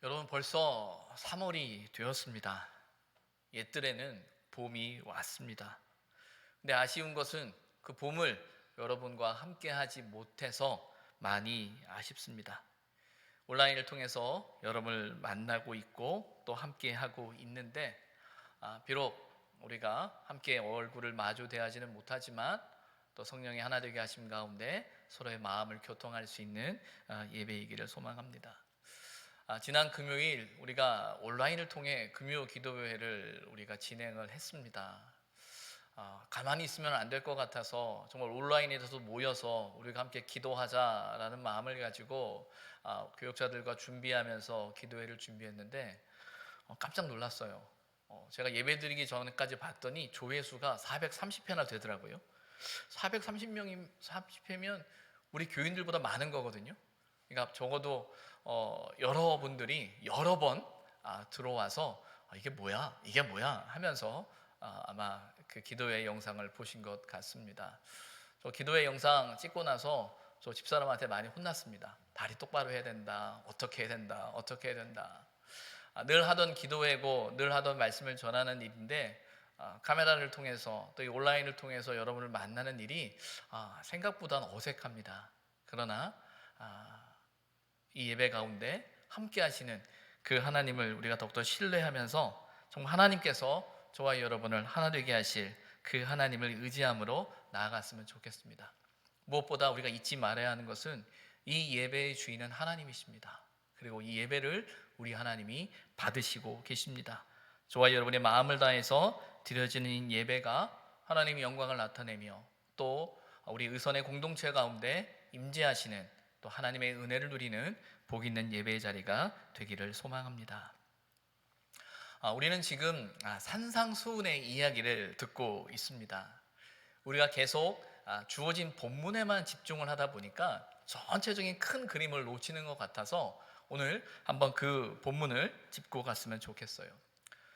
여러분 벌써 3월이 되었습니다. 옛들에는 봄이 왔습니다. 근데 아쉬운 것은 그 봄을 여러분과 함께 하지 못해서 많이 아쉽습니다. 온라인을 통해서 여러분을 만나고 있고 또 함께 하고 있는데 비록 우리가 함께 얼굴을 마주 대하지는 못하지만 또 성령의 하나 되게 하심 가운데 서로의 마음을 교통할 수 있는 예배이기를 소망합니다. 지난 금요일 우리가 온라인을 통해 금요 기도회를 우리가 진행을 했습니다. 가만히 있으면 안 될 것 같아서 정말 온라인에서 모여서 우리가 함께 기도하자라는 마음을 가지고 교역자들과 준비하면서 기도회를 준비했는데 깜짝 놀랐어요. 제가 예배드리기 전까지 봤더니 조회수가 430회나 되더라고요. 430명이 30회면 우리 교인들보다 많은 거거든요. 그러니까 적어도 여러분들이 여러 번 들어와서 이게 뭐야 이게 뭐야 하면서 아마 그 기도회 영상을 보신 것 같습니다. 저 기도회 영상 찍고 나서 저 집사람한테 많이 혼났습니다. 다리 똑바로 해야 된다, 어떻게 해야 된다, 어떻게 해야 된다. 늘 하던 기도회고 늘 하던 말씀을 전하는 일인데 카메라를 통해서 또 이 온라인을 통해서 여러분을 만나는 일이 생각보다는 어색합니다. 그러나 이 예배 가운데 함께 하시는 그 하나님을 우리가 더욱더 신뢰하면서 정말 하나님께서 저와 여러분을 하나 되게 하실 그 하나님을 의지함으로 나아갔으면 좋겠습니다. 무엇보다 우리가 잊지 말아야 하는 것은 이 예배의 주인은 하나님이십니다. 그리고 이 예배를 우리 하나님이 받으시고 계십니다. 저와 여러분의 마음을 다해서 드려지는 예배가 하나님의 영광을 나타내며 또 우리 의선의 공동체 가운데 임재하시는 또 하나님의 은혜를 누리는 복 있는 예배의 자리가 되기를 소망합니다. 우리는 지금 산상수훈의 이야기를 듣고 있습니다. 우리가 계속 주어진 본문에만 집중을 하다 보니까 전체적인 큰 그림을 놓치는 것 같아서 오늘 한번 그 본문을 짚고 갔으면 좋겠어요.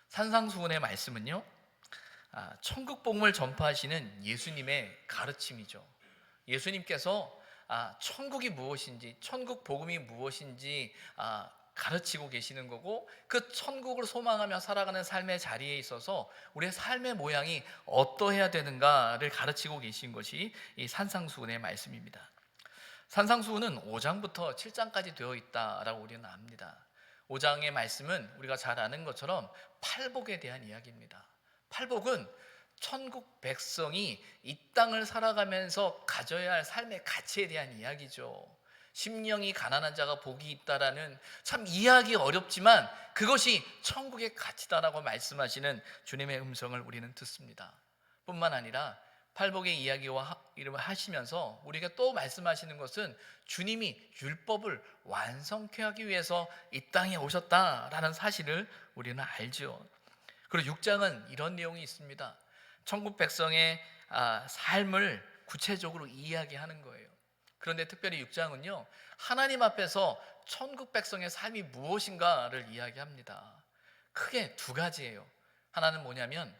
산상수훈의 말씀은요, 천국 복음을 전파하시는 예수님의 가르침이죠. 예수님께서 천국이 무엇인지, 천국 복음이 무엇인지 가르치고 계시는 거고, 그 천국을 소망하며 살아가는 삶의 자리에 있어서 우리의 삶의 모양이 어떠해야 되는가를 가르치고 계신 것이 이 산상수훈의 말씀입니다. 산상수훈은 5장부터 7장까지 되어 있다라고 우리는 압니다. 5장의 말씀은 우리가 잘 아는 것처럼 팔복에 대한 이야기입니다. 팔복은 천국 백성이 이 땅을 살아가면서 가져야 할 삶의 가치에 대한 이야기죠. 심령이 가난한 자가 복이 있다라는 참 이해하기 어렵지만 그것이 천국의 가치다라고 말씀하시는 주님의 음성을 우리는 듣습니다. 뿐만 아니라 팔복의 이야기와 이름을 하시면서 우리가 또 말씀하시는 것은 주님이 율법을 완성케 하기 위해서 이 땅에 오셨다라는 사실을 우리는 알죠. 그리고 6장은 이런 내용이 있습니다. 천국 백성의 삶을 구체적으로 이야기하는 거예요. 그런데 특별히 6장은요, 하나님 앞에서 천국 백성의 삶이 무엇인가를 이야기합니다. 크게 두 가지예요. 하나는 뭐냐면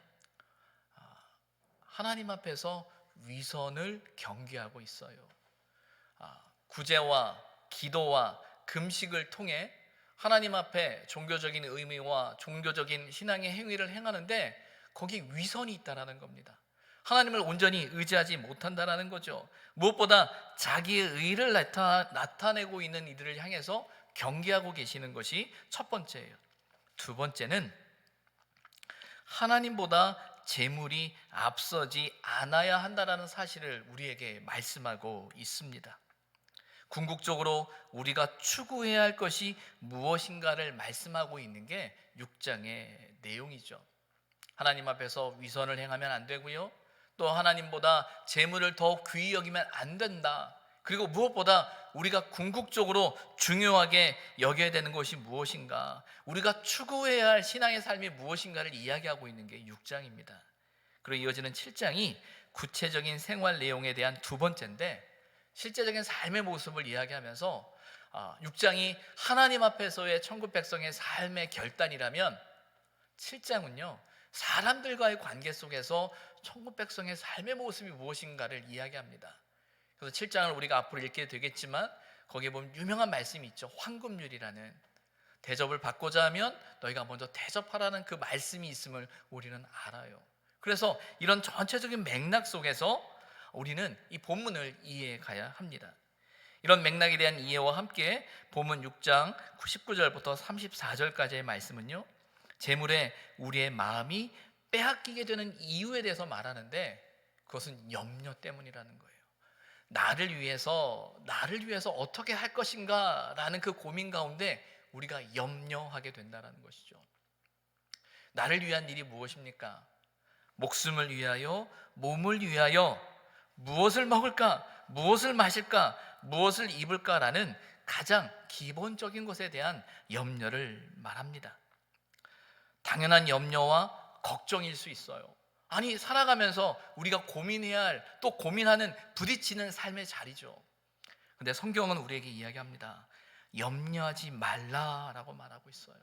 하나님 앞에서 위선을 경계하고 있어요. 구제와 기도와 금식을 통해 하나님 앞에 종교적인 의미와 종교적인 신앙의 행위를 행하는데 거기 위선이 있다라는 겁니다. 하나님을 온전히 의지하지 못한다라는 거죠. 무엇보다 자기의 의를 나타내고 있는 이들을 향해서 경계하고 계시는 것이 첫 번째예요. 두 번째는 하나님보다 재물이 앞서지 않아야 한다라는 사실을 우리에게 말씀하고 있습니다. 궁극적으로 우리가 추구해야 할 것이 무엇인가를 말씀하고 있는 게 6장의 내용이죠. 하나님 앞에서 위선을 행하면 안 되고요. 또 하나님보다 재물을 더 귀히 여기면 안 된다. 그리고 무엇보다 우리가 궁극적으로 중요하게 여겨야 되는 것이 무엇인가, 우리가 추구해야 할 신앙의 삶이 무엇인가를 이야기하고 있는 게 6장입니다. 그리고 이어지는 7장이 구체적인 생활 내용에 대한 두 번째인데, 실제적인 삶의 모습을 이야기하면서 6장이 하나님 앞에서의 천국 백성의 삶의 결단이라면 7장은요, 사람들과의 관계 속에서 천국 백성의 삶의 모습이 무엇인가를 이야기합니다. 그래서 7장을 우리가 앞으로 읽게 되겠지만 거기에 보면 유명한 말씀이 있죠. 황금률이라는. 대접을 받고자 하면 너희가 먼저 대접하라는 그 말씀이 있음을 우리는 알아요. 그래서 이런 전체적인 맥락 속에서 우리는 이 본문을 이해해 가야 합니다. 이런 맥락에 대한 이해와 함께 본문 6장 19절부터 34절까지의 말씀은요, 재물에 우리의 마음이 빼앗기게 되는 이유에 대해서 말하는데, 그것은 염려 때문이라는 거예요. 나를 위해서 어떻게 할 것인가 라는 그 고민 가운데 우리가 염려하게 된다는 것이죠. 나를 위한 일이 무엇입니까? 목숨을 위하여, 몸을 위하여 무엇을 먹을까, 무엇을 마실까, 무엇을 입을까라는 가장 기본적인 것에 대한 염려를 말합니다. 당연한 염려와 걱정일 수 있어요. 아니, 살아가면서 우리가 고민해야 할, 또 고민하는, 부딪히는 삶의 자리죠. 근데 성경은 우리에게 이야기합니다. 염려하지 말라라고 말하고 있어요.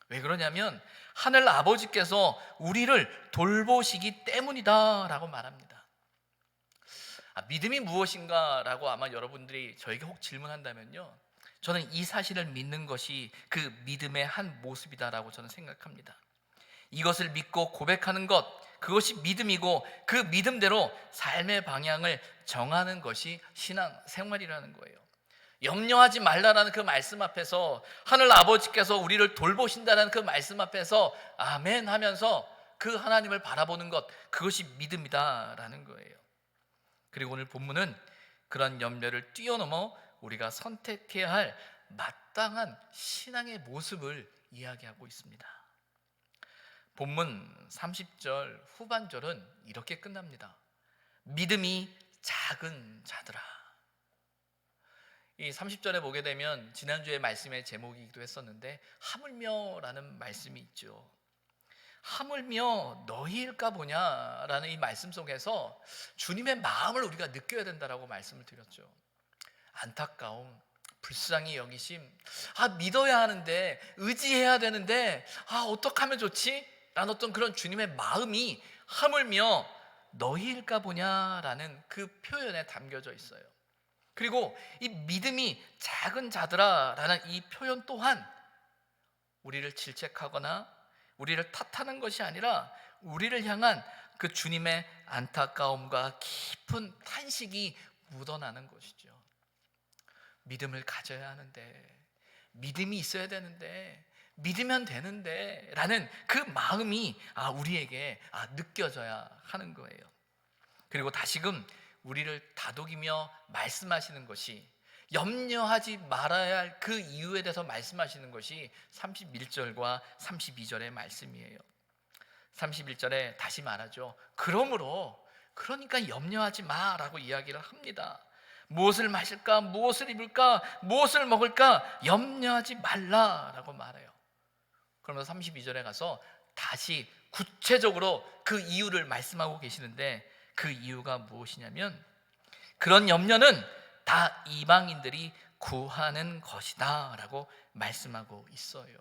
왜 그러냐면 하늘 아버지께서 우리를 돌보시기 때문이다 라고 말합니다. 믿음이 무엇인가 라고 아마 여러분들이 저에게 혹 질문한다면요, 저는 이 사실을 믿는 것이 그 믿음의 한 모습이다라고 저는 생각합니다. 이것을 믿고 고백하는 것, 그것이 믿음이고 그 믿음대로 삶의 방향을 정하는 것이 신앙 생활이라는 거예요. 염려하지 말라라는 그 말씀 앞에서, 하늘 아버지께서 우리를 돌보신다는 그 말씀 앞에서 아멘 하면서 그 하나님을 바라보는 것, 그것이 믿음이다라는 거예요. 그리고 오늘 본문은 그런 염려를 뛰어넘어 우리가 선택해야 할 마땅한 신앙의 모습을 이야기하고 있습니다. 본문 30절 후반절은 이렇게 끝납니다. 믿음이 작은 자들아. 이 30절에 보게 되면 지난주에 말씀의 제목이기도 했었는데, 하물며라는 말씀이 있죠. 하물며 너희일까 보냐라는 이 말씀 속에서 주님의 마음을 우리가 느껴야 된다라고 말씀을 드렸죠. 안타까움, 불쌍히 여기심, 믿어야 하는데, 의지해야 되는데, 어떻게 하면 좋지? 라는 어떤 그런 주님의 마음이 하물며 너희일까 보냐라는 그 표현에 담겨져 있어요. 그리고 이 믿음이 작은 자들아라는 이 표현 또한 우리를 질책하거나 우리를 탓하는 것이 아니라 우리를 향한 그 주님의 안타까움과 깊은 탄식이 묻어나는 것이죠. 믿음을 가져야 하는데, 믿음이 있어야 되는데, 믿으면 되는데 라는 그 마음이 우리에게 느껴져야 하는 거예요. 그리고 다시금 우리를 다독이며 말씀하시는 것이, 염려하지 말아야 할 그 이유에 대해서 말씀하시는 것이 31절과 32절의 말씀이에요. 31절에 다시 말하죠. 그러니까 염려하지 마라고 이야기를 합니다. 무엇을 마실까, 무엇을 입을까, 무엇을 먹을까 염려하지 말라라고 말해요. 그러면서 32절에 가서 다시 구체적으로 그 이유를 말씀하고 계시는데, 그 이유가 무엇이냐면 그런 염려는 다 이방인들이 구하는 것이다 라고 말씀하고 있어요.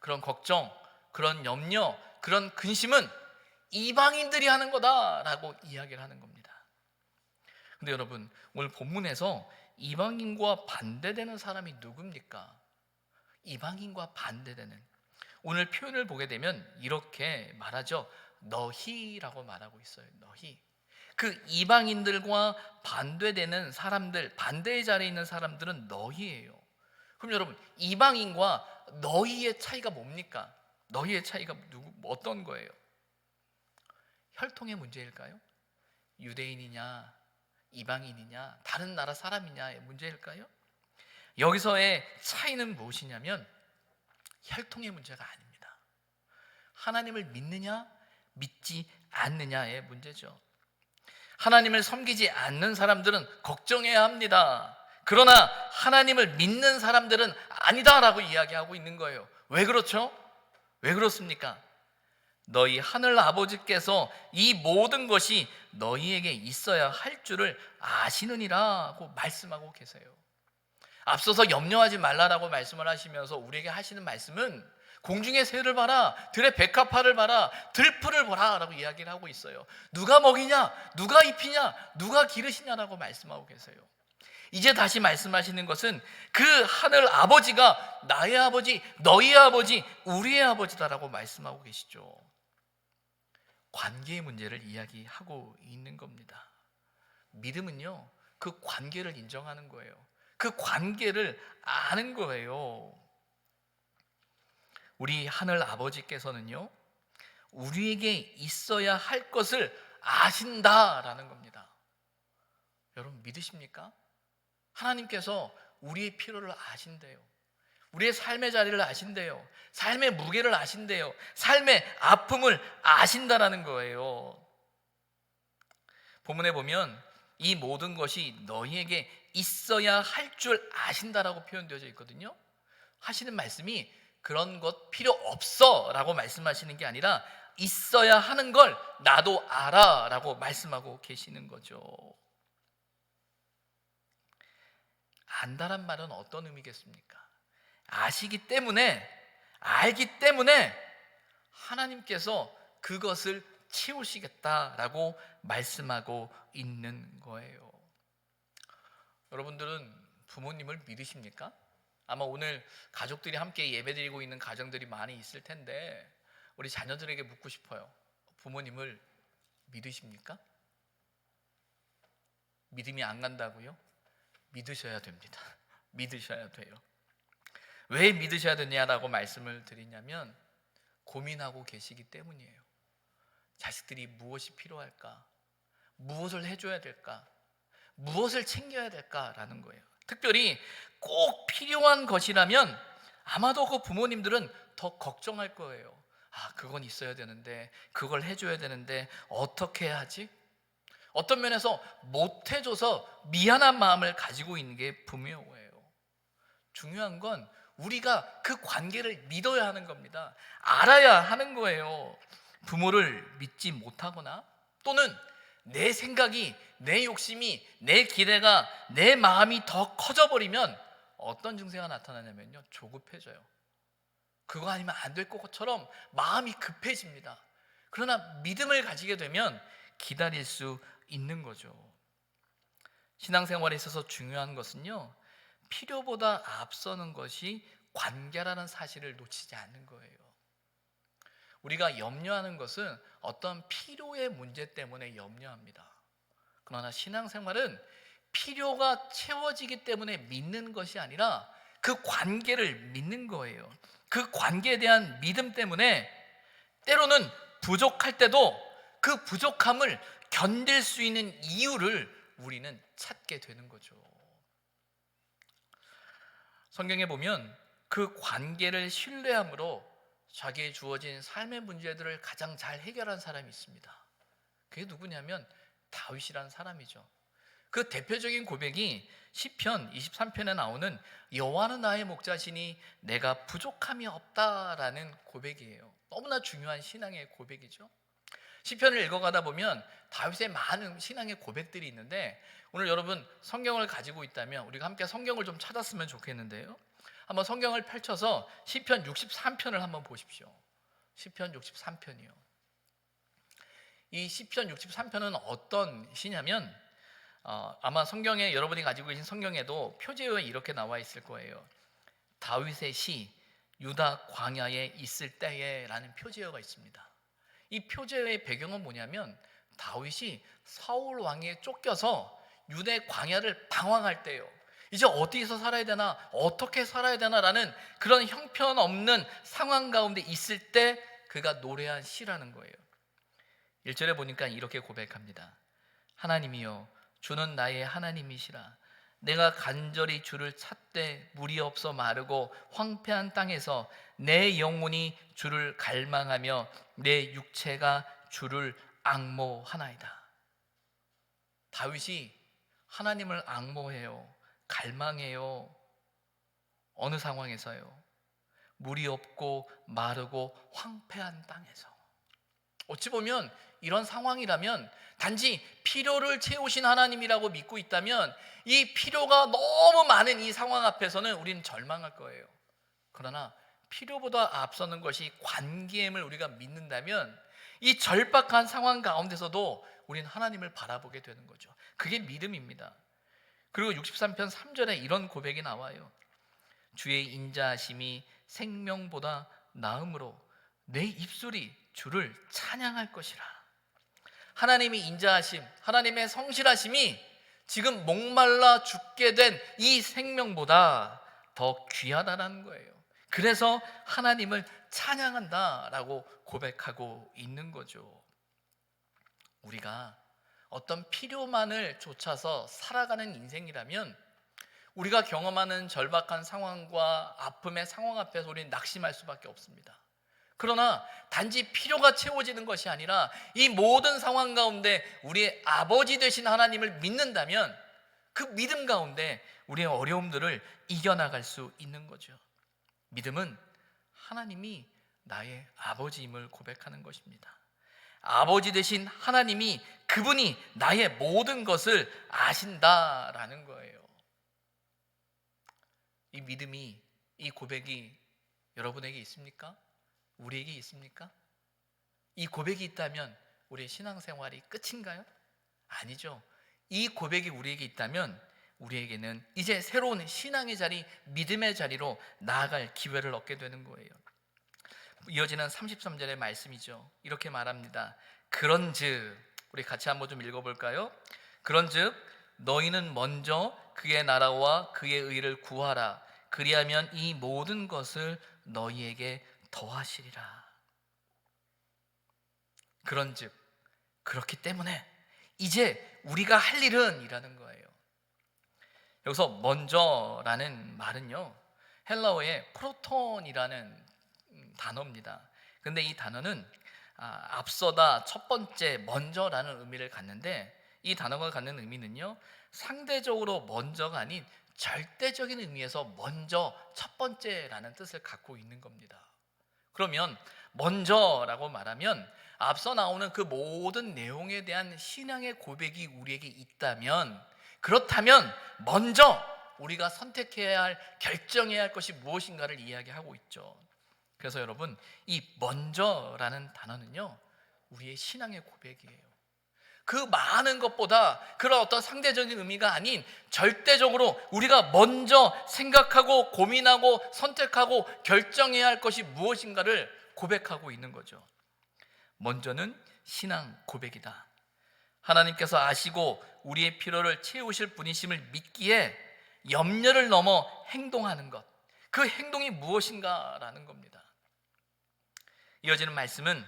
그런 걱정, 그런 염려, 그런 근심은 이방인들이 하는 거다라고 이야기를 하는 겁니다. 근데 여러분, 오늘 본문에서 이방인과 반대되는 사람이 누굽니까? 이방인과 반대되는, 오늘 표현을 보게 되면 이렇게 말하죠. 너희라고 말하고 있어요. 너희. 그 이방인들과 반대되는 사람들, 반대의 자리에 있는 사람들은 너희예요. 그럼 여러분, 이방인과 너희의 차이가 뭡니까? 너희의 차이가 어떤 거예요? 혈통의 문제일까요? 유대인이냐, 이방인이냐, 다른 나라 사람이냐의 문제일까요? 여기서의 차이는 무엇이냐면 혈통의 문제가 아닙니다. 하나님을 믿느냐, 믿지 않느냐의 문제죠. 하나님을 섬기지 않는 사람들은 걱정해야 합니다. 그러나 하나님을 믿는 사람들은 아니다라고 이야기하고 있는 거예요. 왜 그렇죠? 왜 그렇습니까? 너희 하늘 아버지께서 이 모든 것이 너희에게 있어야 할 줄을 아시느니라고 말씀하고 계세요. 앞서서 염려하지 말라라고 말씀을 하시면서 우리에게 하시는 말씀은 공중의 새를 봐라, 들의 백합화를 봐라, 들풀을 보라 라고 이야기를 하고 있어요. 누가 먹이냐, 누가 입히냐, 누가 기르시냐라고 말씀하고 계세요. 이제 다시 말씀하시는 것은 그 하늘 아버지가 나의 아버지, 너희의 아버지, 우리의 아버지다라고 말씀하고 계시죠. 관계의 문제를 이야기하고 있는 겁니다. 믿음은요, 그 관계를 인정하는 거예요. 그 관계를 아는 거예요. 우리 하늘 아버지께서는요, 우리에게 있어야 할 것을 아신다라는 겁니다. 여러분 믿으십니까? 하나님께서 우리의 필요를 아신대요. 우리의 삶의 자리를 아신대요. 삶의 무게를 아신대요. 삶의 아픔을 아신다라는 거예요. 본문에 보면 이 모든 것이 너희에게 있어야 할 줄 아신다라고 표현되어져 있거든요. 하시는 말씀이 그런 것 필요 없어 라고 말씀하시는 게 아니라 있어야 하는 걸 나도 알아 라고 말씀하고 계시는 거죠. 안다란 말은 어떤 의미겠습니까? 아시기 때문에, 알기 때문에 하나님께서 그것을 채우시겠다라고 말씀하고 있는 거예요. 여러분들은 부모님을 믿으십니까? 아마 오늘 가족들이 함께 예배드리고 있는 가정들이 많이 있을 텐데 우리 자녀들에게 묻고 싶어요. 부모님을 믿으십니까? 믿음이 안 간다고요? 믿으셔야 됩니다. 믿으셔야 돼요. 왜 믿으셔야 되냐라고 말씀을 드리냐면 고민하고 계시기 때문이에요. 자식들이 무엇이 필요할까? 무엇을 해줘야 될까? 무엇을 챙겨야 될까라는 거예요. 특별히 꼭 필요한 것이라면 아마도 그 부모님들은 더 걱정할 거예요. 아, 그건 있어야 되는데, 그걸 해줘야 되는데 어떻게 하지? 어떤 면에서 못 해줘서 미안한 마음을 가지고 있는 게 부모예요. 중요한 건 우리가 그 관계를 믿어야 하는 겁니다. 알아야 하는 거예요. 부모를 믿지 못하거나 또는 내 생각이, 내 욕심이, 내 기대가, 내 마음이 더 커져버리면 어떤 증세가 나타나냐면요, 조급해져요. 그거 아니면 안 될 것처럼 마음이 급해집니다. 그러나 믿음을 가지게 되면 기다릴 수 있는 거죠. 신앙생활에 있어서 중요한 것은요, 필요보다 앞서는 것이 관계라는 사실을 놓치지 않는 거예요. 우리가 염려하는 것은 어떤 필요의 문제 때문에 염려합니다. 그러나 신앙생활은 필요가 채워지기 때문에 믿는 것이 아니라 그 관계를 믿는 거예요. 그 관계에 대한 믿음 때문에 때로는 부족할 때도 그 부족함을 견딜 수 있는 이유를 우리는 찾게 되는 거죠. 성경에 보면 그 관계를 신뢰함으로 자기에 주어진 삶의 문제들을 가장 잘 해결한 사람이 있습니다. 그게 누구냐면 다윗이라는 사람이죠. 그 대표적인 고백이 시편 23편에 나오는 여호와는 나의 목자시니 내가 부족함이 없다라는 고백이에요. 너무나 중요한 신앙의 고백이죠. 시편을 읽어가다 보면 다윗의 많은 신앙의 고백들이 있는데 오늘 여러분 성경을 가지고 있다면 우리가 함께 성경을 좀 찾았으면 좋겠는데요. 한번 성경을 펼쳐서 시편 63편을 한번 보십시오. 시편 63편이요. 이 시편 63편은 어떤 시냐면 아마 성경에 여러분이 가지고 계신 성경에도 표제어에 이렇게 나와 있을 거예요. 다윗의 시 유다 광야에 있을 때에 라는 표제어가 있습니다. 이 표제어의 배경은 뭐냐면 다윗이 사울 왕에 쫓겨서 유대 광야를 방황할 때예요. 이제 어디서 살아야 되나, 어떻게 살아야 되나라는 그런 형편없는 상황 가운데 있을 때 그가 노래한 시라는 거예요. 1절에 보니까 이렇게 고백합니다. 하나님이여 주는 나의 하나님이시라. 내가 간절히 주를 찾되 물이 없어 마르고 황폐한 땅에서 내 영혼이 주를 갈망하며 내 육체가 주를 앙모하나이다. 다윗이 하나님을 앙모해요. 갈망해요. 어느 상황에서요? 물이 없고 마르고 황폐한 땅에서. 어찌 보면 이런 상황이라면 단지 필요를 채우신 하나님이라고 믿고 있다면 이 필요가 너무 많은 이 상황 앞에서는 우리는 절망할 거예요. 그러나 필요보다 앞서는 것이 관계임을 우리가 믿는다면 이 절박한 상황 가운데서도 우리는 하나님을 바라보게 되는 거죠. 그게 믿음입니다. 그리고 63편 3절에 이런 고백이 나와요. 주의 인자하심이 생명보다 나음으로 내 입술이 주를 찬양할 것이라. 하나님의 인자하심, 하나님의 성실하심이 지금 목말라 죽게 된 이 생명보다 더 귀하다는 거예요. 그래서 하나님을 찬양한다라고 고백하고 있는 거죠. 우리가 어떤 필요만을 쫓아서 살아가는 인생이라면 우리가 경험하는 절박한 상황과 아픔의 상황 앞에서 우리는 낙심할 수밖에 없습니다. 그러나 단지 필요가 채워지는 것이 아니라 이 모든 상황 가운데 우리의 아버지 되신 하나님을 믿는다면 그 믿음 가운데 우리의 어려움들을 이겨나갈 수 있는 거죠. 믿음은 하나님이 나의 아버지임을 고백하는 것입니다. 아버지 되신 하나님이, 그분이 나의 모든 것을 아신다라는 거예요. 이 믿음이, 이 고백이 여러분에게 있습니까? 우리에게 있습니까? 이 고백이 있다면 우리의 신앙생활이 끝인가요? 아니죠. 이 고백이 우리에게 있다면 우리에게는 이제 새로운 신앙의 자리, 믿음의 자리로 나아갈 기회를 얻게 되는 거예요. 이어지는 33절의 말씀이죠. 이렇게 말합니다. 그런즉, 우리 같이 한번 좀 읽어볼까요? 그런즉 너희는 먼저 그의 나라와 그의 의를 구하라. 그리하면 이 모든 것을 너희에게 더하시리라. 그런즉, 그렇기 때문에 이제 우리가 할 일은 이라는 거예요. 여기서 먼저라는 말은요, 헬라어의 프로톤이라는 단어입니다. 근데 이 단어는 앞서다, 첫 번째, 먼저라는 의미를 갖는데, 이 단어가 갖는 의미는요, 상대적으로 먼저가 아닌 절대적인 의미에서 먼저, 첫 번째라는 뜻을 갖고 있는 겁니다. 그러면 먼저라고 말하면 앞서 나오는 그 모든 내용에 대한 신앙의 고백이 우리에게 있다면, 그렇다면 먼저 우리가 선택해야 할, 결정해야 할 것이 무엇인가를 이야기하고 있죠. 그래서 여러분, 이 먼저라는 단어는요, 우리의 신앙의 고백이에요. 그 많은 것보다 그런 어떤 상대적인 의미가 아닌 절대적으로 우리가 먼저 생각하고 고민하고 선택하고 결정해야 할 것이 무엇인가를 고백하고 있는 거죠. 먼저는 신앙 고백이다. 하나님께서 아시고 우리의 필요를 채우실 분이심을 믿기에 염려를 넘어 행동하는 것, 그 행동이 무엇인가라는 겁니다. 이어지는 말씀은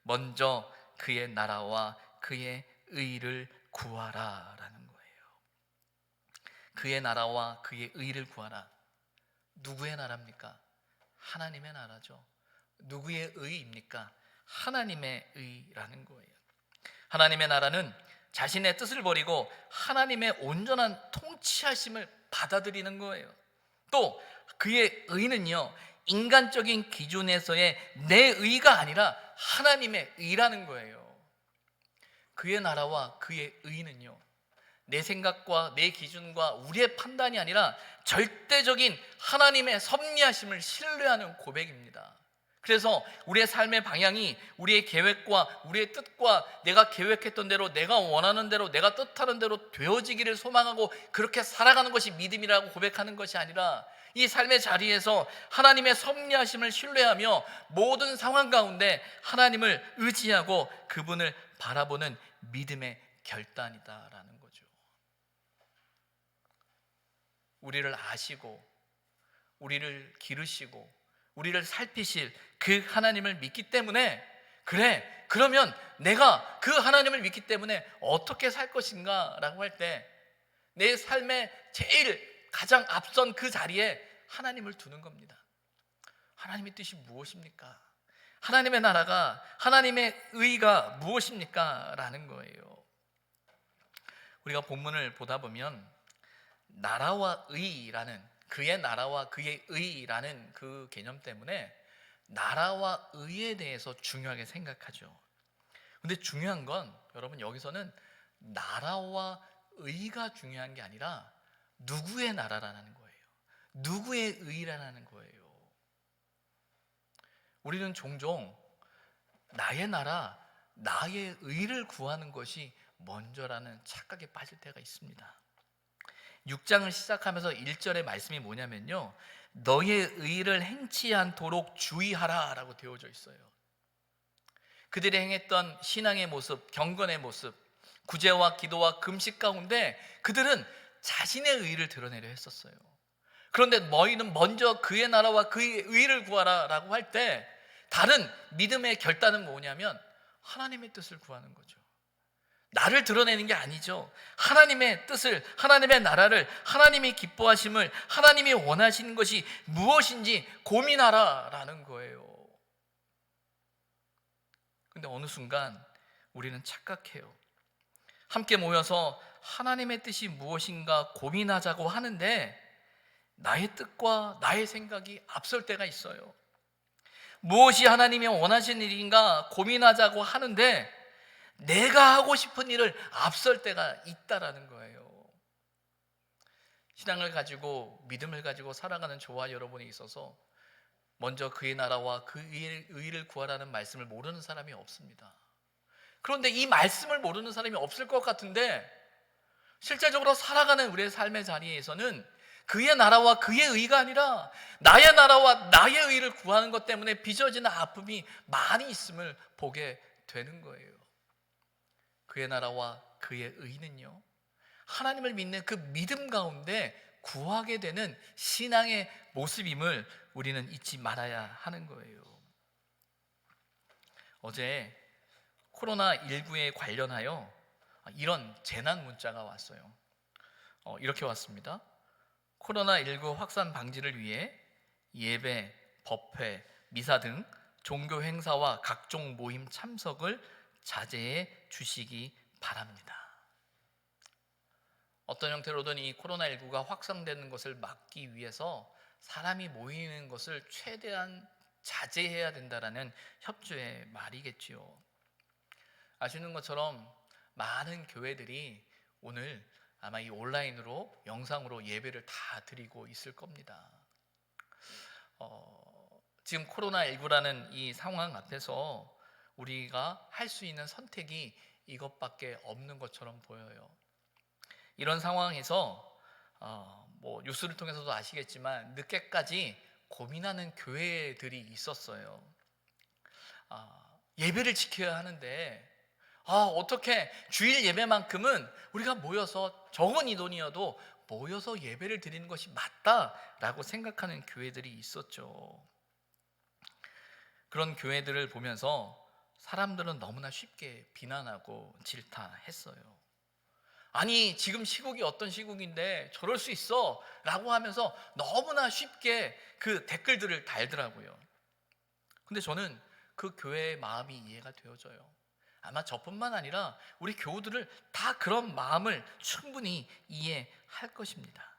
먼저 그의 나라와 그의 의를 구하라라는 거예요. 그의 나라와 그의 의를 구하라. 누구의 나라입니까? 하나님의 나라죠. 누구의 의입니까? 하나님의 의라는 거예요. 하나님의 나라는 자신의 뜻을 버리고 하나님의 온전한 통치하심을 받아들이는 거예요. 또 그의 의는요, 인간적인 기준에서의 내 의가 아니라 하나님의 의라는 거예요. 그의 나라와 그의 의는요, 내 생각과 내 기준과 우리의 판단이 아니라 절대적인 하나님의 섭리하심을 신뢰하는 고백입니다. 그래서 우리의 삶의 방향이 우리의 계획과 우리의 뜻과 내가 계획했던 대로, 내가 원하는 대로, 내가 뜻하는 대로 되어지기를 소망하고 그렇게 살아가는 것이 믿음이라고 고백하는 것이 아니라, 이 삶의 자리에서 하나님의 섭리하심을 신뢰하며 모든 상황 가운데 하나님을 의지하고 그분을 바라보는 믿음의 결단이다라는 거죠. 우리를 아시고 우리를 기르시고 우리를 살피실 그 하나님을 믿기 때문에, 그래, 그러면 내가 그 하나님을 믿기 때문에 어떻게 살 것인가 라고 할 때 내 삶의 제일 가장 앞선 그 자리에 하나님을 두는 겁니다. 하나님의 뜻이 무엇입니까? 하나님의 나라가, 하나님의 의가 무엇입니까? 라는 거예요. 우리가 본문을 보다 보면 나라와 의라는, 그의 나라와 그의 의라는 그 개념 때문에 나라와 의에 대해서 중요하게 생각하죠. 근데 중요한 건 여러분, 여기서는 나라와 의가 중요한 게 아니라 누구의 나라라는 거예요. 누구의 의라는 거예요. 우리는 종종 나의 나라, 나의 의를 구하는 것이 먼저라는 착각에 빠질 때가 있습니다. 6장을 시작하면서 1절의 말씀이 뭐냐면요, 너의 의를 행치 않도록 주의하라 라고 되어져 있어요. 그들이 행했던 신앙의 모습, 경건의 모습, 구제와 기도와 금식 가운데 그들은 자신의 의를 드러내려 했었어요. 그런데 너희는 먼저 그의 나라와 그의 의를 구하라 라고 할 때 다른 믿음의 결단은 뭐냐면 하나님의 뜻을 구하는 거죠. 나를 드러내는 게 아니죠. 하나님의 뜻을, 하나님의 나라를, 하나님이 기뻐하심을, 하나님이 원하시는 것이 무엇인지 고민하라라는 거예요. 근데 어느 순간 우리는 착각해요. 함께 모여서 하나님의 뜻이 무엇인가 고민하자고 하는데 나의 뜻과 나의 생각이 앞설 때가 있어요. 무엇이 하나님이 원하시는 일인가 고민하자고 하는데 내가 하고 싶은 일을 앞설 때가 있다라는 거예요. 신앙을 가지고 믿음을 가지고 살아가는 저와 여러분이 있어서 먼저 그의 나라와 그 의를 구하라는 말씀을 모르는 사람이 없습니다. 그런데 이 말씀을 모르는 사람이 없을 것 같은데 실제적으로 살아가는 우리의 삶의 자리에서는 그의 나라와 그의 의가 아니라 나의 나라와 나의 의를 구하는 것 때문에 빚어지는 아픔이 많이 있음을 보게 되는 거예요. 그의 나라와 그의 의는요, 하나님을 믿는 그 믿음 가운데 구하게 되는 신앙의 모습임을 우리는 잊지 말아야 하는 거예요. 어제 코로나19에 관련하여 이런 재난 문자가 왔어요. 이렇게 왔습니다. 코로나19 확산 방지를 위해 예배, 법회, 미사 등 종교 행사와 각종 모임 참석을 자제해 주시기 바랍니다. 어떤 형태로든 이 코로나19가 확산되는 것을 막기 위해서 사람이 모이는 것을 최대한 자제해야 된다라는 협조의 말이겠지요. 아시는 것처럼 많은 교회들이 오늘 아마 이 온라인으로 영상으로 예배를 다 드리고 있을 겁니다. 지금 코로나19라는 이 상황 앞에서 우리가 할 수 있는 선택이 이것밖에 없는 것처럼 보여요. 이런 상황에서 뉴스를 통해서도 아시겠지만 늦게까지 고민하는 교회들이 있었어요. 예배를 지켜야 하는데 어떻게 주일 예배만큼은 우리가 모여서 적은 인원이어도 모여서 예배를 드리는 것이 맞다라고 생각하는 교회들이 있었죠. 그런 교회들을 보면서 사람들은 너무나 쉽게 비난하고 질타했어요. 아니 지금 시국이 어떤 시국인데 저럴 수 있어 라고 하면서 너무나 쉽게 그 댓글들을 달더라고요. 근데 저는 그 교회의 마음이 이해가 되어져요. 아마 저뿐만 아니라 우리 교우들을 다 그런 마음을 충분히 이해할 것입니다.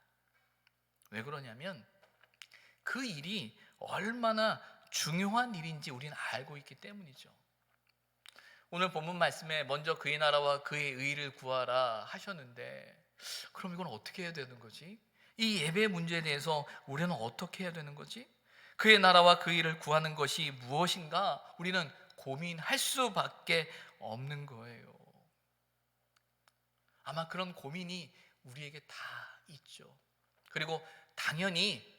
왜 그러냐면 그 일이 얼마나 중요한 일인지 우리는 알고 있기 때문이죠. 오늘 본문 말씀에 먼저 그의 나라와 그의 의를 구하라 하셨는데 그럼 이건 어떻게 해야 되는 거지? 이 예배 문제에 대해서 우리는 어떻게 해야 되는 거지? 그의 나라와 그 의를 구하는 것이 무엇인가? 우리는 고민할 수밖에 없는 거예요. 아마 그런 고민이 우리에게 다 있죠. 그리고 당연히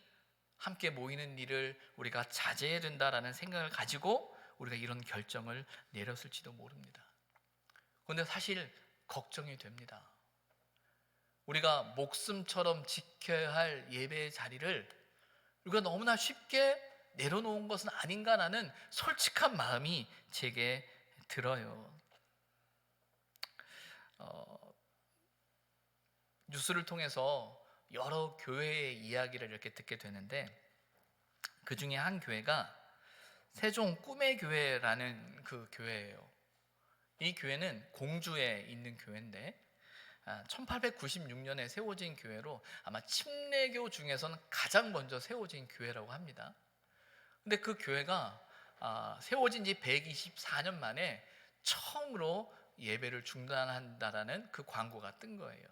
함께 모이는 일을 우리가 자제해야 된다라는 생각을 가지고 우리가 이런 결정을 내렸을지도 모릅니다. 그런데 사실 걱정이 됩니다. 우리가 목숨처럼 지켜야 할 예배의 자리를 우리가 너무나 쉽게 내려놓은 것은 아닌가라는 솔직한 마음이 제게 들어요. 뉴스를 통해서 여러 교회의 이야기를 이렇게 듣게 되는데 그 중에 한 교회가 세종 꿈의 교회라는 그 교회예요. 이 교회는 공주에 있는 교회인데 1896년에 세워진 교회로 아마 침례교 중에서는 가장 먼저 세워진 교회라고 합니다. 근데 그 교회가 세워진 지 124년 만에 처음으로 예배를 중단한다라는 그 광고가 뜬 거예요.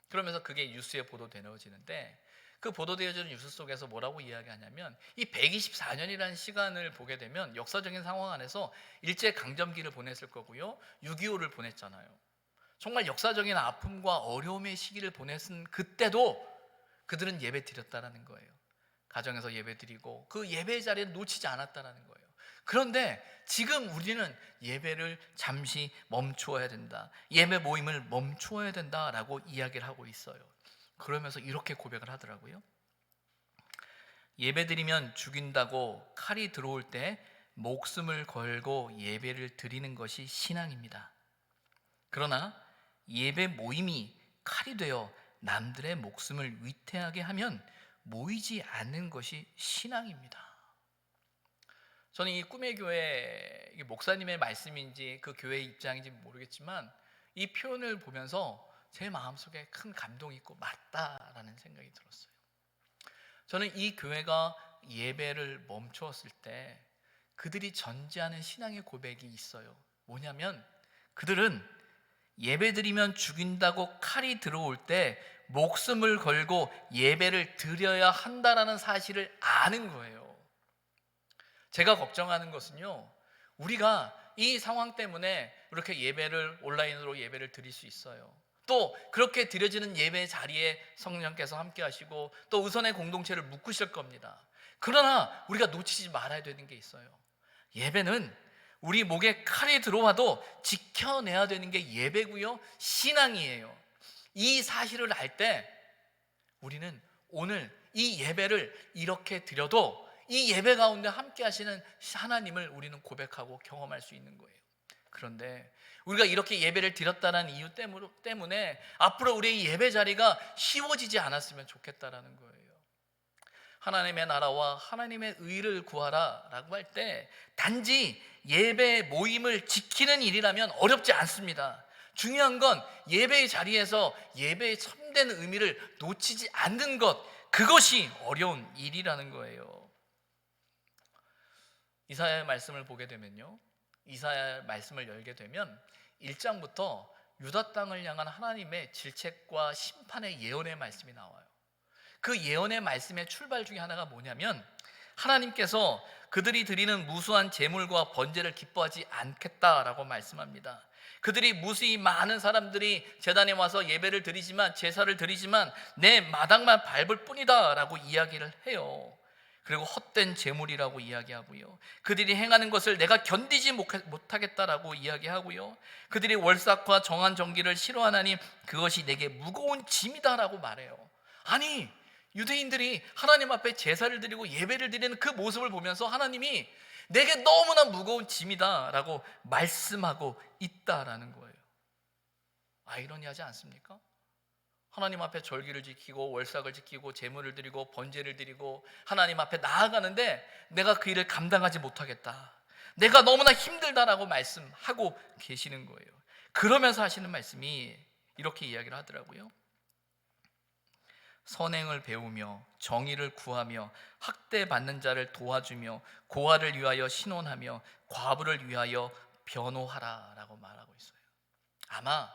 그러면서 그게 뉴스에 보도되어지는데 그 보도되어지는 뉴스 속에서 뭐라고 이야기하냐면 이 124년이라는 시간을 보게 되면 역사적인 상황 안에서 일제강점기를 보냈을 거고요 6.25를 보냈잖아요. 정말 역사적인 아픔과 어려움의 시기를 보냈은 그때도 그들은 예배 드렸다라는 거예요. 가정에서 예배드리고 그 예배 자리에 놓치지 않았다는 거예요. 그런데 지금 우리는 예배를 잠시 멈추어야 된다, 예배 모임을 멈추어야 된다라고 이야기를 하고 있어요. 그러면서 이렇게 고백을 하더라고요. 예배드리면 죽인다고 칼이 들어올 때 목숨을 걸고 예배를 드리는 것이 신앙입니다. 그러나 예배 모임이 칼이 되어 남들의 목숨을 위태하게 하면 모이지 않는 것이 신앙입니다. 저는 이 꿈의 교회 목사님의 말씀인지 그 교회의 입장인지 모르겠지만 이 표현을 보면서 제 마음속에 큰 감동이 있고 맞다라는 생각이 들었어요. 저는 이 교회가 예배를 멈추었을 때 그들이 전제하는 신앙의 고백이 있어요. 뭐냐면 그들은 예배드리면 죽인다고 칼이 들어올 때 목숨을 걸고 예배를 드려야 한다라는 사실을 아는 거예요. 제가 걱정하는 것은요, 우리가 이 상황 때문에 이렇게 예배를 온라인으로 예배를 드릴 수 있어요. 또 그렇게 드려지는 예배 자리에 성령께서 함께 하시고 또 의선의 공동체를 묶으실 겁니다. 그러나 우리가 놓치지 말아야 되는 게 있어요. 예배는 우리 목에 칼이 들어와도 지켜내야 되는 게 예배고요, 신앙이에요. 이 사실을 알 때 우리는 오늘 이 예배를 이렇게 드려도 이 예배 가운데 함께 하시는 하나님을 우리는 고백하고 경험할 수 있는 거예요. 그런데 우리가 이렇게 예배를 드렸다는 이유 때문에 앞으로 우리의 예배 자리가 쉬워지지 않았으면 좋겠다라는 거예요. 하나님의 나라와 하나님의 의를 구하라 라고 할 때 단지 예배 모임을 지키는 일이라면 어렵지 않습니다. 중요한 건 예배의 자리에서 예배의 참된 의미를 놓치지 않는 것, 그것이 어려운 일이라는 거예요. 이사야의 말씀을 보게 되면요, 이사야의 말씀을 열게 되면 1장부터 유다 땅을 향한 하나님의 질책과 심판의 예언의 말씀이 나와요. 그 예언의 말씀의 출발 중에 하나가 뭐냐면 하나님께서 그들이 드리는 무수한 제물과 번제를 기뻐하지 않겠다라고 말씀합니다. 그들이 무수히 많은 사람들이 제단에 와서 예배를 드리지만, 제사를 드리지만 내 마당만 밟을 뿐이다 라고 이야기를 해요. 그리고 헛된 제물이라고 이야기하고요, 그들이 행하는 것을 내가 견디지 못하겠다라고 이야기하고요, 그들이 월삭과 정한 정기를 싫어하나니 그것이 내게 무거운 짐이다라고 말해요. 아니, 유대인들이 하나님 앞에 제사를 드리고 예배를 드리는 그 모습을 보면서 하나님이 내게 너무나 무거운 짐이다라고 말씀하고 있다라는 거예요. 아이러니하지 않습니까? 하나님 앞에 절기를 지키고 월삭을 지키고 제물을 드리고 번제를 드리고 하나님 앞에 나아가는데 내가 그 일을 감당하지 못하겠다, 내가 너무나 힘들다라고 말씀하고 계시는 거예요. 그러면서 하시는 말씀이 이렇게 이야기를 하더라고요. 선행을 배우며 정의를 구하며 학대받는 자를 도와주며 고아를 위하여 신원하며 과부를 위하여 변호하라 라고 말하고 있어요. 아마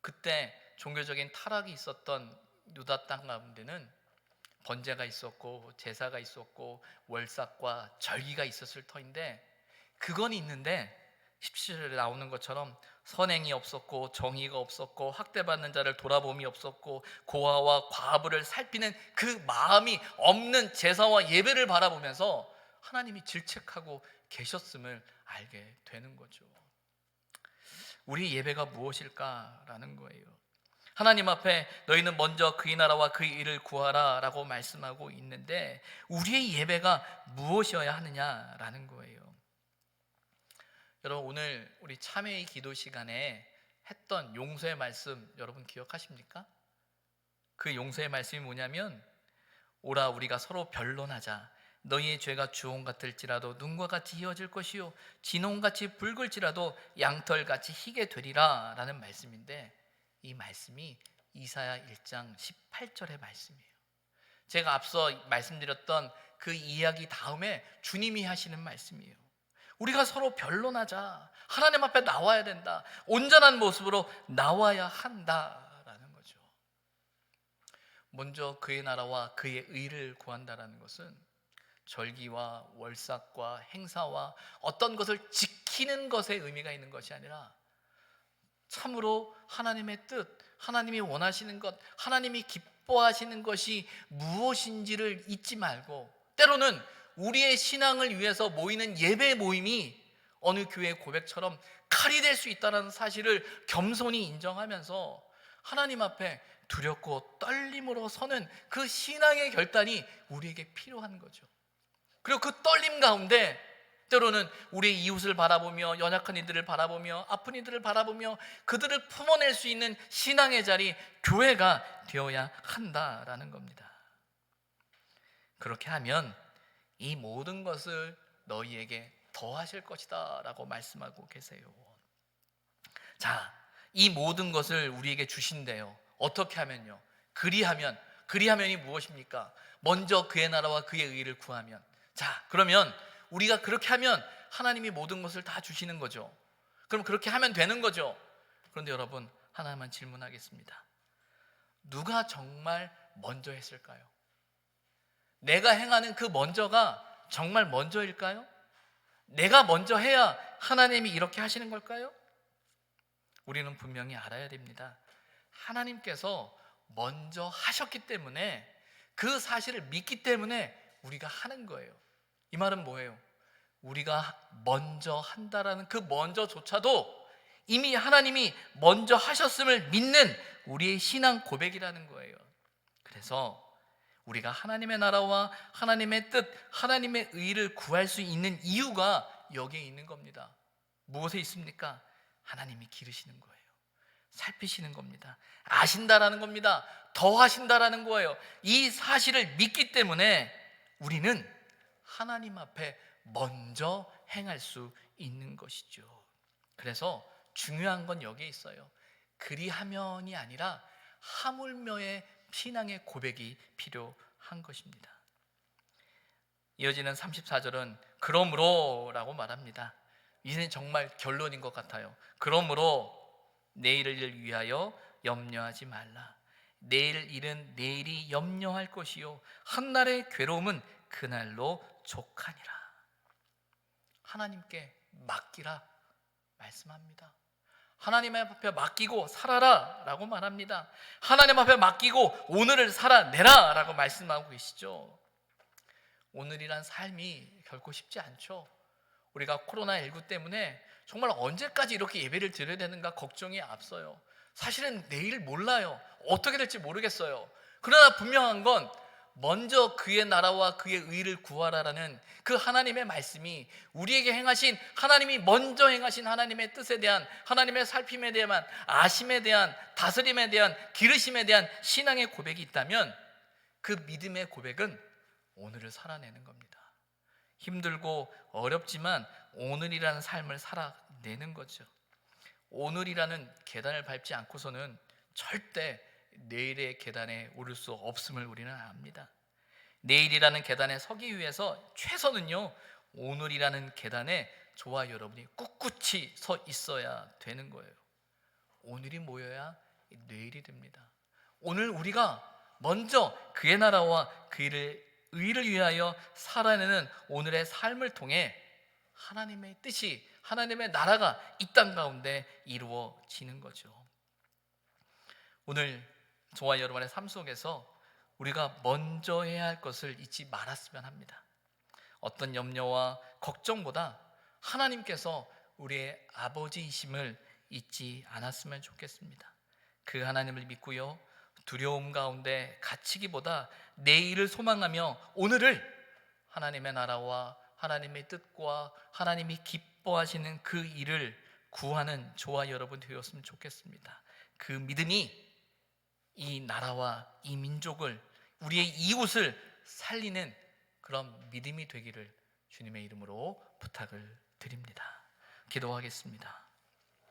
그때 종교적인 타락이 있었던 유다 땅 가운데는 번제가 있었고 제사가 있었고 월삭과 절기가 있었을 터인데, 그건 있는데 17절에 나오는 것처럼 선행이 없었고 정의가 없었고 학대받는 자를 돌아봄이 없었고 고아와 과부를 살피는 그 마음이 없는 제사와 예배를 바라보면서 하나님이 질책하고 계셨음을 알게 되는 거죠. 우리 예배가 무엇일까라는 거예요. 하나님 앞에 너희는 먼저 그의 나라와 그의 일을 구하라 라고 말씀하고 있는데 우리의 예배가 무엇이어야 하느냐라는 거예요. 여러분, 오늘 우리 참회의 기도 시간에 했던 용서의 말씀 여러분 기억하십니까? 그 용서의 말씀이 뭐냐면, 오라 우리가 서로 변론하자. 너희의 죄가 주홍 같을지라도 눈과 같이 희어질 것이요 진홍같이 붉을지라도 양털같이 희게 되리라 라는 말씀인데, 이 말씀이 이사야 1장 18절의 말씀이에요. 제가 앞서 말씀드렸던 그 이야기 다음에 주님이 하시는 말씀이에요. 우리가 서로 변론하자. 하나님 앞에 나와야 된다. 온전한 모습으로 나와야 한다라는 거죠. 먼저 그의 나라와 그의 의를 구한다라는 것은 절기와 월삭과 행사와 어떤 것을 지키는 것에 의미가 있는 것이 아니라 참으로 하나님의 뜻, 하나님이 원하시는 것, 하나님이 기뻐하시는 것이 무엇인지를 잊지 말고, 때로는 우리의 신앙을 위해서 모이는 예배 모임이 어느 교회 고백처럼 칼이 될 수 있다는 사실을 겸손히 인정하면서 하나님 앞에 두렵고 떨림으로 서는 그 신앙의 결단이 우리에게 필요한 거죠. 그리고 그 떨림 가운데 때로는 우리의 이웃을 바라보며, 연약한 이들을 바라보며, 아픈 이들을 바라보며 그들을 품어낼 수 있는 신앙의 자리, 교회가 되어야 한다라는 겁니다. 그렇게 하면 이 모든 것을 너희에게 더하실 것이다 라고 말씀하고 계세요. 자, 이 모든 것을 우리에게 주신대요. 어떻게 하면요? 그리하면이 무엇입니까? 먼저 그의 나라와 그의 의를 구하면. 자, 그러면 우리가 그렇게 하면 하나님이 모든 것을 다 주시는 거죠. 그럼 그렇게 하면 되는 거죠. 그런데 여러분, 하나만 질문하겠습니다. 누가 정말 먼저 했을까요? 내가 행하는 그 먼저가 정말 먼저일까요? 내가 먼저 해야 하나님이 이렇게 하시는 걸까요? 우리는 분명히 알아야 됩니다. 하나님께서 먼저 하셨기 때문에, 그 사실을 믿기 때문에 우리가 하는 거예요. 이 말은 뭐예요? 우리가 먼저 한다라는 그 먼저조차도 이미 하나님이 먼저 하셨음을 믿는 우리의 신앙 고백이라는 거예요. 그래서 우리가 하나님의 나라와 하나님의 뜻, 하나님의 의를 구할 수 있는 이유가 여기에 있는 겁니다. 무엇에 있습니까? 하나님이 기르시는 거예요. 살피시는 겁니다. 아신다라는 겁니다. 더 하신다라는 거예요. 이 사실을 믿기 때문에 우리는 하나님 앞에 먼저 행할 수 있는 것이죠. 그래서 중요한 건 여기에 있어요. 그리하면이 아니라 하물며의 신앙의 고백이 필요한 것입니다. 이어지는 34절은 그러므로 라고 말합니다. 이는 정말 결론인 것 같아요. 그러므로 내일을 위하여 염려하지 말라. 내일 일은 내일이 염려할 것이요 한날의 괴로움은 그날로 족하니라. 하나님께 맡기라 말씀합니다. 하나님 앞에 맡기고 살아라 라고 말합니다. 하나님 앞에 맡기고 오늘을 살아내라 라고 말씀하고 계시죠. 오늘이란 삶이 결코 쉽지 않죠. 우리가 코로나19 때문에 정말 언제까지 이렇게 예배를 드려야 되는가 걱정이 앞서요. 사실은 내일 몰라요. 어떻게 될지 모르겠어요. 그러나 분명한 건 먼저 그의 나라와 그의 의를 구하라라는 그 하나님의 말씀이 우리에게 행하신, 하나님이 먼저 행하신 하나님의 뜻에 대한, 하나님의 살핌에 대한, 아심에 대한, 다스림에 대한, 기르심에 대한 신앙의 고백이 있다면 그 믿음의 고백은 오늘을 살아내는 겁니다. 힘들고 어렵지만 오늘이라는 삶을 살아내는 거죠. 오늘이라는 계단을 밟지 않고서는 절대 내일의 계단에 오를 수 없음을 우리는 압니다. 내일이라는 계단에 서기 위해서 최선은요, 오늘이라는 계단에 저와 여러분이 꿋꿋이 서 있어야 되는 거예요. 오늘이 모여야 내일이 됩니다. 오늘 우리가 먼저 그의 나라와 그의 의를 위하여 살아내는 오늘의 삶을 통해 하나님의 뜻이, 하나님의 나라가 이 땅 가운데 이루어지는 거죠. 오늘 저와 여러분의 삶 속에서 우리가 먼저 해야 할 것을 잊지 말았으면 합니다. 어떤 염려와 걱정보다 하나님께서 우리의 아버지이심을 잊지 않았으면 좋겠습니다. 그 하나님을 믿고요, 두려움 가운데 갇히기보다 내일을 소망하며 오늘을 하나님의 나라와 하나님의 뜻과 하나님이 기뻐하시는 그 일을 구하는 저와 여러분 되었으면 좋겠습니다. 그 믿음이 이 나라와 이 민족을, 우리의 이웃을 살리는 그런 믿음이 되기를 주님의 이름으로 부탁을 드립니다. 기도하겠습니다.